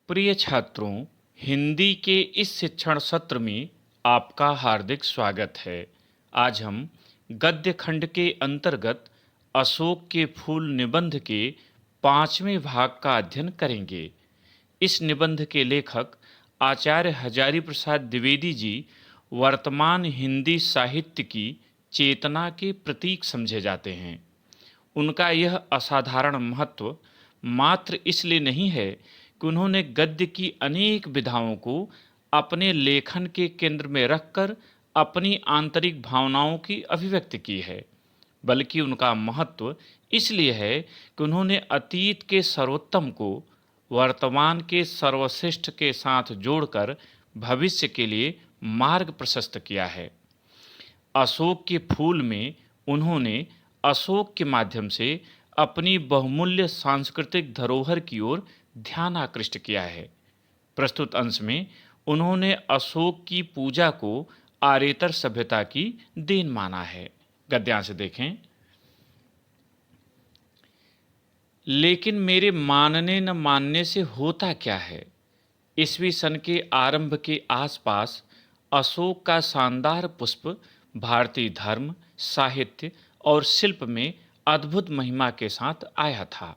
प्रिय छात्रों, हिंदी के इस शिक्षण सत्र में आपका हार्दिक स्वागत है। आज हम गद्य खंड के अंतर्गत अशोक के फूल निबंध के 5वें भाग का अध्ययन करेंगे। इस निबंध के लेखक आचार्य हजारी प्रसाद द्विवेदी जी वर्तमान हिंदी साहित्य की चेतना के प्रतीक समझे जाते हैं। उनका यह असाधारण महत्व मात्र इसलिए नहीं है कि उन्होंने गद्य की अनेक विधाओं को अपने लेखन के केंद्र में रखकर अपनी आंतरिक भावनाओं की अभिव्यक्ति की है, बल्कि उनका महत्व इसलिए है कि उन्होंने अतीत के सर्वोत्तम को वर्तमान के सर्वश्रेष्ठ के साथ जोड़कर भविष्य के लिए मार्ग प्रशस्त किया है। अशोक के फूल में उन्होंने अशोक के माध्यम से अपनी बहुमूल्य सांस्कृतिक धरोहर की ओर ध्यान आकृष्ट किया है। प्रस्तुत अंश में उन्होंने अशोक की पूजा को आर्येतर सभ्यता की देन माना है। गद्यांश देखें। लेकिन मेरे मानने न मानने से होता क्या है। ईस्वी सन के आरंभ के आसपास अशोक का शानदार पुष्प भारतीय धर्म, साहित्य और शिल्प में अद्भुत महिमा के साथ आया था।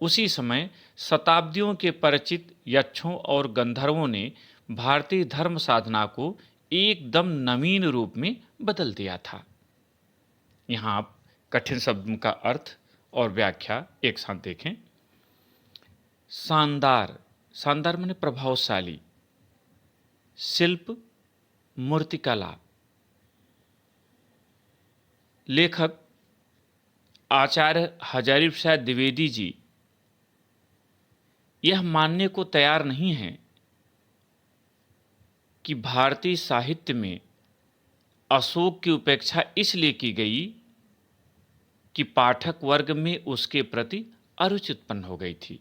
उसी समय शताब्दियों के परिचित यक्षों और गंधर्वों ने भारतीय धर्म साधना को एकदम नवीन रूप में बदल दिया था। यहाँ आप कठिन शब्द का अर्थ और व्याख्या एक साथ देखें। शानदार, शानदार माने प्रभावशाली, शिल्प मूर्तिकला। लेखक आचार्य हजारी प्रसाद द्विवेदी जी यह मानने को तैयार नहीं हैं कि भारतीय साहित्य में अशोक की उपेक्षा इसलिए की गई कि पाठक वर्ग में उसके प्रति अरुचि उत्पन्न हो गई थी।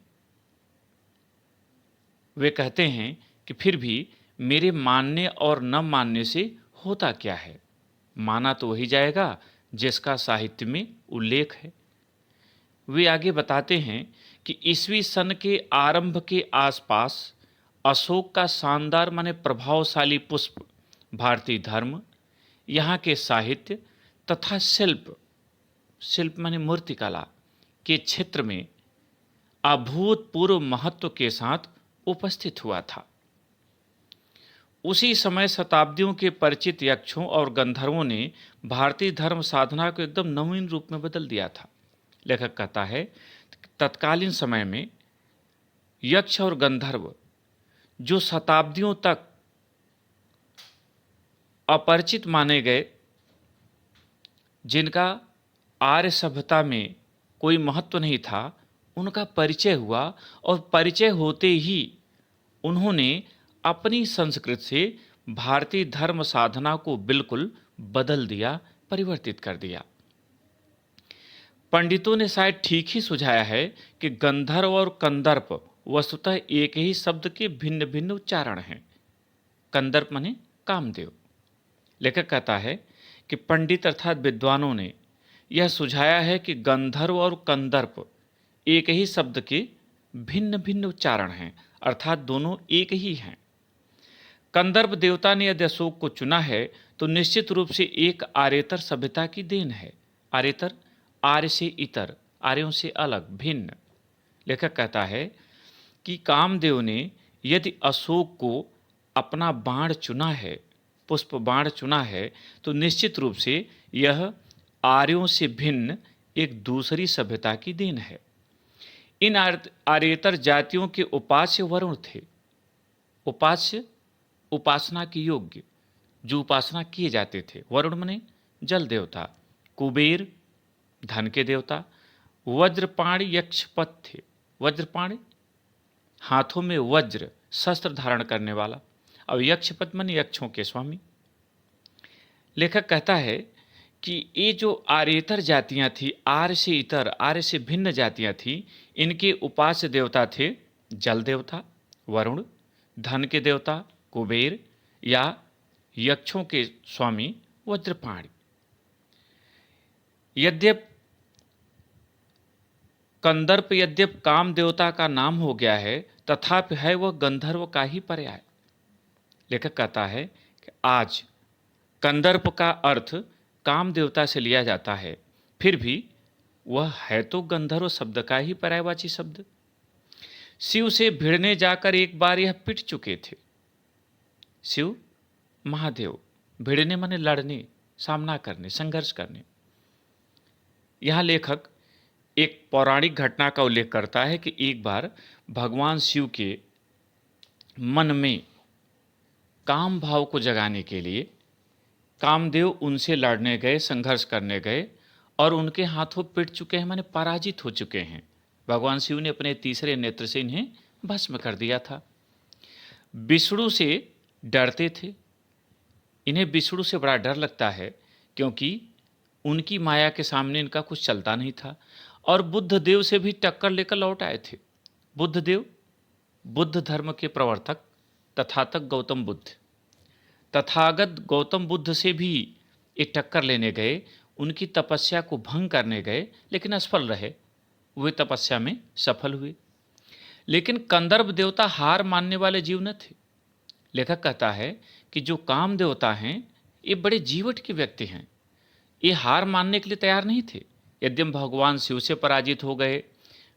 वे कहते हैं कि फिर भी मेरे मानने और न मानने से होता क्या है। माना तो वही जाएगा जिसका साहित्य में उल्लेख है। वे आगे बताते हैं कि ईस्वी सन के आरंभ के आसपास अशोक का शानदार माने प्रभावशाली पुष्प भारतीय धर्म, यहाँ के साहित्य तथा शिल्प, शिल्प माने मूर्तिकला के क्षेत्र में अभूतपूर्व महत्व के साथ उपस्थित हुआ था। उसी समय शताब्दियों के परिचित यक्षों और गंधर्वों ने भारतीय धर्म साधना को एकदम नवीन रूप में बदल दिया था। लेखक कहता है, तत्कालीन समय में यक्ष और गंधर्व जो शताब्दियों तक अपरिचित माने गए, जिनका आर्य सभ्यता में कोई महत्व नहीं था, उनका परिचय हुआ और परिचय होते ही उन्होंने अपनी संस्कृति से भारतीय धर्म साधना को बिल्कुल बदल दिया, परिवर्तित कर दिया। पंडितों ने शायद ठीक ही सुझाया है कि गंधर्व और कंदर्प वस्तुतः एक ही शब्द के भिन्न भिन्न उच्चारण हैं। कंदर्प माने कामदेव। लेखक कहता है कि पंडित अर्थात विद्वानों ने यह सुझाया है कि गंधर्व और कंदर्प एक ही शब्द के भिन्न भिन्न उच्चारण हैं, अर्थात दोनों एक ही हैं। कंदर्प देवता ने यदि अशोक को चुना है तो निश्चित रूप से एक आर्येतर सभ्यता की देन है। आर्येतर, आर्य से इतर, आर्यों से अलग, भिन्न। लेखक कहता है कि कामदेव ने यदि अशोक को अपना बाण चुना है, पुष्प बाण चुना है, तो निश्चित रूप से यह आर्यों से भिन्न एक दूसरी सभ्यता की देन है। इन आर्येतर जातियों के उपास्य वरुण थे। उपास्य, उपासना के योग्य, जो उपासना किए जाते थे। वरुण मने जल देवता, कुबेर धन के देवता, वज्रपाणि यक्षपत थे। वज्रपाणि हाथों में वज्र शस्त्र धारण करने वाला, और यक्षपत मन यक्षों के स्वामी। लेखक कहता है कि ये जो आर्येतर जातियां थी, आर्य से इतर, आर्य से भिन्न जातियां थी, इनके उपास्य देवता थे जल देवता वरुण, धन के देवता कुबेर या यक्षों के स्वामी वज्रपाणि। यद्यपि कंदर्प यद्यप काम देवता का नाम हो गया है, तथापि है वह गंधर्व का ही पर्याय। लेखक कहता है कि आज कंदर्प का अर्थ काम देवता से लिया जाता है, फिर भी वह है तो गंधर्व शब्द का ही पर्यायवाची शब्द। शिव से भिड़ने जाकर एक बार यह पिट चुके थे। शिव महादेव, भिड़ने माने लड़ने, सामना करने, संघर्ष करने। यहाँ लेखक एक पौराणिक घटना का उल्लेख करता है कि एक बार भगवान शिव के मन में काम भाव को जगाने के लिए कामदेव उनसे लड़ने गए, संघर्ष करने गए और उनके हाथों पिट चुके हैं, माने पराजित हो चुके हैं। भगवान शिव ने अपने तीसरे नेत्र से इन्हें भस्म कर दिया था। विष्णु से डरते थे, इन्हें विष्णु से बड़ा डर लगता है क्योंकि उनकी माया के सामने इनका कुछ चलता नहीं था। और बुद्ध देव से भी टक्कर लेकर लौट आए थे। बुद्ध देव बुद्ध धर्म के प्रवर्तक तथागत गौतम बुद्ध, तथागत गौतम बुद्ध से भी एक टक्कर लेने गए, उनकी तपस्या को भंग करने गए, लेकिन असफल रहे। वे तपस्या में सफल हुए। लेकिन कंदर्प देवता हार मानने वाले जीव न थे। लेखक कहता है कि जो काम देवता हैं ये बड़े जीवट के व्यक्ति हैं, ये हार मानने के लिए तैयार नहीं थे। यद्यप भगवान शिव से पराजित हो गए,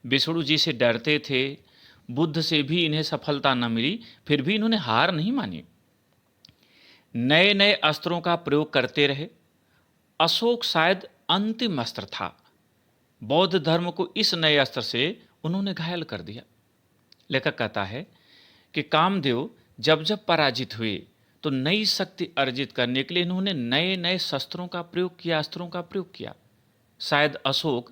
विष्णु जी से डरते थे, बुद्ध से भी इन्हें सफलता न मिली, फिर भी इन्होंने हार नहीं मानी। नए नए अस्त्रों का प्रयोग करते रहे। अशोक शायद अंतिम अस्त्र था। बौद्ध धर्म को इस नए अस्त्र से उन्होंने घायल कर दिया। लेखक कहता है कि कामदेव जब जब पराजित हुए तो नई शक्ति अर्जित करने के लिए इन्होंने नए नए शस्त्रों का प्रयोग किया, अस्त्रों का प्रयोग किया। शायद अशोक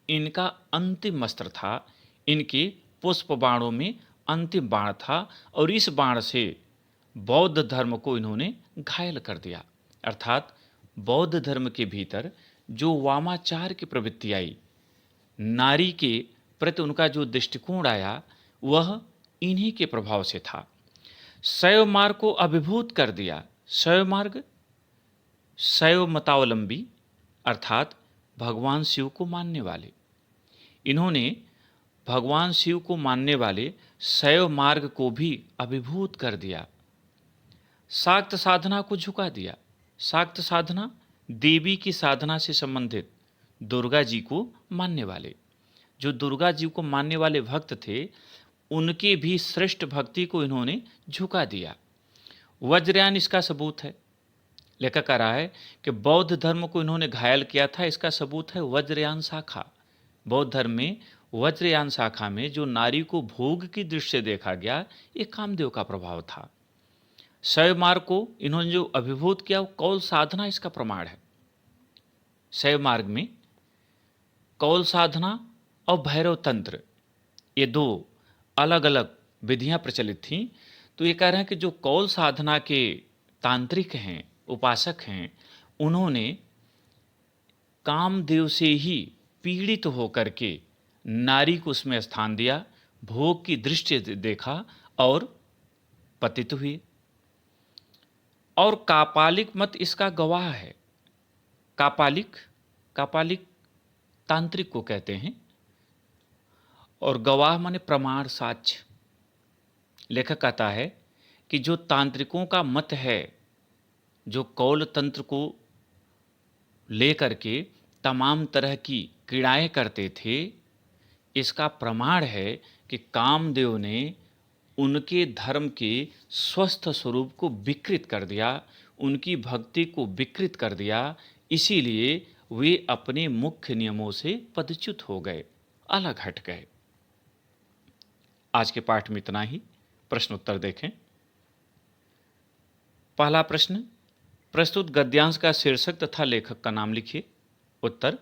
इनका अंतिम अस्त्र था, इनके पुष्प बाणों में अंतिम बाण था और इस बाण से बौद्ध धर्म को इन्होंने घायल कर दिया। अर्थात बौद्ध धर्म के भीतर जो वामाचार की प्रवृत्ति आई, नारी के प्रति उनका जो दृष्टिकोण आया, वह इन्हीं के प्रभाव से था। शैव मार्ग को अभिभूत कर दिया। शैव मार्ग, शैव मतावलंबी अर्थात भगवान शिव को मानने वाले, इन्होंने भगवान शिव को मानने वाले शैव मार्ग को भी अभिभूत कर दिया। शाक्त साधना को झुका दिया। शाक्त साधना देवी की साधना से संबंधित दुर्गा जी को मानने वाले, जो दुर्गा जी को मानने वाले भक्त थे, उनके भी श्रेष्ठ भक्ति को इन्होंने झुका दिया। वज्रयान इसका सबूत है। लेखक कह रहा है कि बौद्ध धर्म को इन्होंने घायल किया था, इसका सबूत है वज्रयान शाखा। बौद्ध धर्म में वज्रयान शाखा में जो नारी को भोग की दृष्टि से देखा गया, ये कामदेव का प्रभाव था। शैव मार्ग को इन्होंने जो अभिभूत किया, वो कौल साधना इसका प्रमाण है। शैव मार्ग में कौल साधना और भैरव तंत्र, ये दो अलग अलग विधियां प्रचलित थीं। तो ये कह रहे हैं कि जो कौल साधना के तांत्रिक हैं, उपासक हैं, उन्होंने कामदेव से ही पीड़ित होकर के नारी को उसमें स्थान दिया, भोग की दृष्टि देखा और पतित हुए। और कापालिक मत इसका गवाह है। कापालिक, कापालिक तांत्रिक को कहते हैं और गवाह माने प्रमाण, साक्ष्य। लेखक कहता है कि जो तांत्रिकों का मत है, जो कौल तंत्र को लेकर के तमाम तरह की क्रीड़ाएं करते थे, इसका प्रमाण है कि कामदेव ने उनके धर्म के स्वस्थ स्वरूप को विकृत कर दिया, उनकी भक्ति को विकृत कर दिया। इसीलिए वे अपने मुख्य नियमों से पदच्युत हो गए, अलग हट गए। आज के पाठ में इतना ही। प्रश्न उत्तर देखें। पहला प्रश्न, प्रस्तुत गद्यांश का शीर्षक तथा लेखक का नाम लिखिए। उत्तर,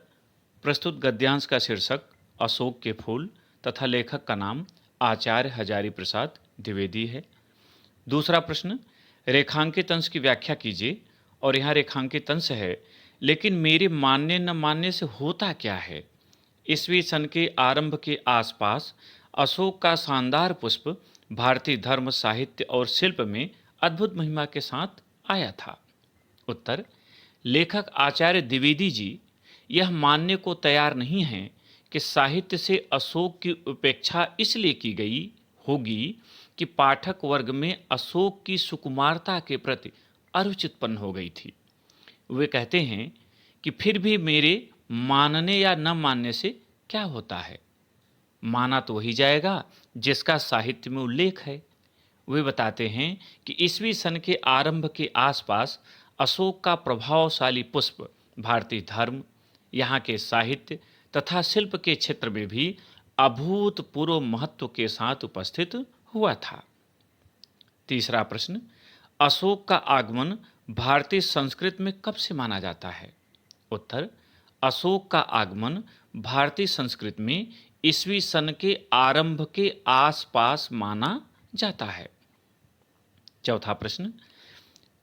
प्रस्तुत गद्यांश का शीर्षक अशोक के फूल तथा लेखक का नाम आचार्य हजारी प्रसाद द्विवेदी है। दूसरा प्रश्न, रेखांकित अंश की व्याख्या कीजिए। और यहाँ रेखांकित अंश है, लेकिन मेरे मानने न मानने से होता क्या है। ईस्वी सन के आरंभ के आसपास अशोक का शानदार पुष्प भारतीय धर्म, साहित्य और शिल्प में अद्भुत महिमा के साथ आया था। उत्तर, लेखक आचार्य द्विवेदी जी यह मानने को तैयार नहीं हैं कि साहित्य से अशोक की उपेक्षा इसलिए की गई होगी कि पाठक वर्ग में अशोक की सुकुमारता के प्रति अरुचि उत्पन्न हो गई थी। वे कहते हैं कि फिर भी मेरे मानने या न मानने से क्या होता है, माना तो वही जाएगा जिसका साहित्य में उल्लेख है। वे बताते हैं कि ईसवी सन के आरंभ के आसपास अशोक का प्रभावशाली पुष्प भारतीय धर्म, यहाँ के साहित्य तथा शिल्प के क्षेत्र में भी अभूतपूर्व महत्व के साथ उपस्थित हुआ था। तीसरा प्रश्न, अशोक का आगमन भारतीय संस्कृति में कब से माना जाता है? उत्तर, अशोक का आगमन भारतीय संस्कृति में ईसवी सन के आरंभ के आसपास माना जाता है। चौथा प्रश्न,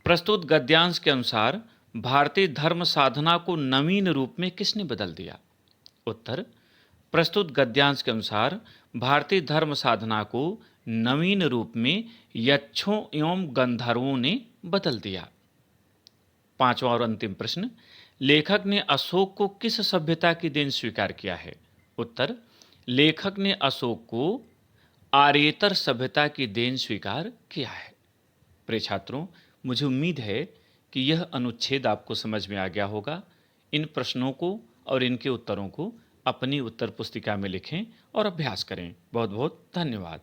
प्रस्तुत गद्यांश के अनुसार भारतीय धर्म साधना को नवीन रूप में किसने बदल दिया? उत्तर, प्रस्तुत गद्यांश के अनुसार भारतीय धर्म साधना को नवीन रूप में यक्षों एवं गंधर्वों ने बदल दिया। पांचवा और अंतिम प्रश्न, लेखक ने अशोक को किस सभ्यता की देन स्वीकार किया है? उत्तर, लेखक ने अशोक को आर्येतर सभ्यता की देन स्वीकार किया है। प्रिय छात्रों, मुझे उम्मीद है कि यह अनुच्छेद आपको समझ में आ गया होगा। इन प्रश्नों को और इनके उत्तरों को अपनी उत्तर पुस्तिका में लिखें और अभ्यास करें। बहुत बहुत धन्यवाद।